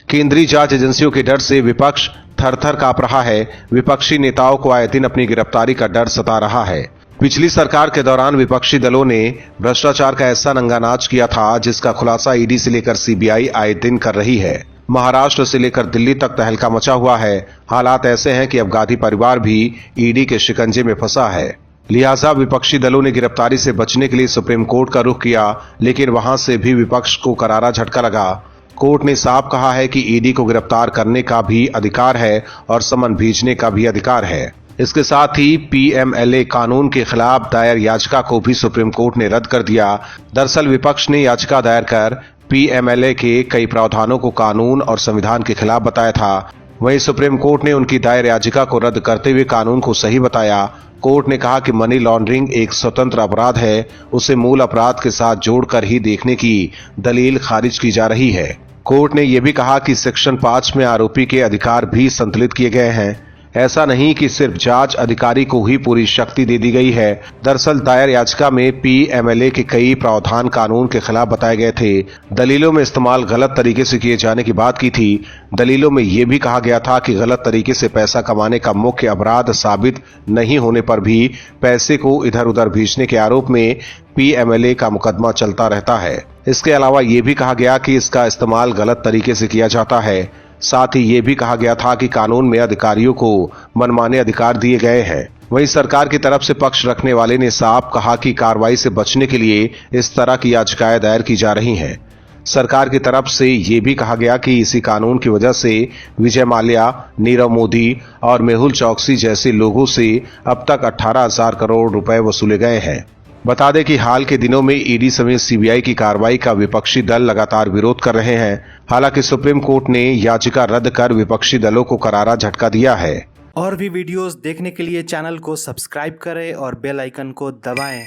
केंद्रीय जांच एजेंसियों के डर से विपक्ष थर-थर कांप रहा है। विपक्षी नेताओं को आए दिन अपनी गिरफ्तारी का डर सता रहा है। पिछली सरकार के दौरान विपक्षी दलों ने भ्रष्टाचार का ऐसा नंगानाच किया था जिसका खुलासा ईडी से लेकर सीबीआई आए दिन कर रही है। महाराष्ट्र से लेकर दिल्ली तक तहलका मचा हुआ है। हालात ऐसे हैं कि अब गांधी परिवार भी ईडी के शिकंजे में फंसा है। लिहाजा विपक्षी दलों ने गिरफ्तारी से बचने के लिए सुप्रीम कोर्ट का रुख किया, लेकिन वहां से भी विपक्ष को करारा झटका लगा। कोर्ट ने साफ कहा है कि ईडी को गिरफ्तार करने का भी अधिकार है और समन भेजने का भी अधिकार है। इसके साथ ही पीएमएलए कानून के खिलाफ दायर याचिका को भी सुप्रीम कोर्ट ने रद्द कर दिया। दरअसल विपक्ष ने याचिका दायर कर पीएमएलए के कई प्रावधानों को कानून और संविधान के खिलाफ बताया था। वहीं सुप्रीम कोर्ट ने उनकी दायर याचिका को रद्द करते हुए कानून को सही बताया। कोर्ट ने कहा कि मनी लॉन्ड्रिंग एक स्वतंत्र अपराध है, उसे मूल अपराध के साथ जोड़कर ही देखने की दलील खारिज की जा रही है। कोर्ट ने यह भी कहा कि सेक्शन 5 में आरोपी के अधिकार भी संतुलित किए गए हैं। ऐसा नहीं कि सिर्फ जांच अधिकारी को ही पूरी शक्ति दे दी गई है। दरअसल दायर याचिका में पीएमएलए के कई प्रावधान कानून के खिलाफ बताए गए थे। दलीलों में इस्तेमाल गलत तरीके से किए जाने की बात की थी। दलीलों में यह भी कहा गया था कि गलत तरीके से पैसा कमाने का मुख्य अपराध साबित नहीं होने पर भी पैसे को इधर उधर भेजने के आरोप में पीएमएलए का मुकदमा चलता रहता है। इसके अलावा यह भी कहा गया कि इसका इस्तेमाल गलत तरीके से किया जाता है। साथ ही ये भी कहा गया था कि कानून में अधिकारियों को मनमाने अधिकार दिए गए हैं। वहीं सरकार की तरफ से पक्ष रखने वाले ने साफ कहा कि कार्रवाई से बचने के लिए इस तरह की याचिकाएं दायर की जा रही हैं। सरकार की तरफ से ये भी कहा गया कि इसी कानून की वजह से विजय माल्या, नीरव मोदी और मेहुल चौकसी जैसे लोगों से अब तक 18,000 करोड़ रुपए वसूले गए हैं। बता दें कि हाल के दिनों में ईडी समेत सीबीआई की कार्रवाई का विपक्षी दल लगातार विरोध कर रहे हैं। हालांकि सुप्रीम कोर्ट ने याचिका रद्द कर विपक्षी दलों को करारा झटका दिया है। और भी वीडियोस देखने के लिए चैनल को सब्सक्राइब करें और बेल आइकन को दबाएं।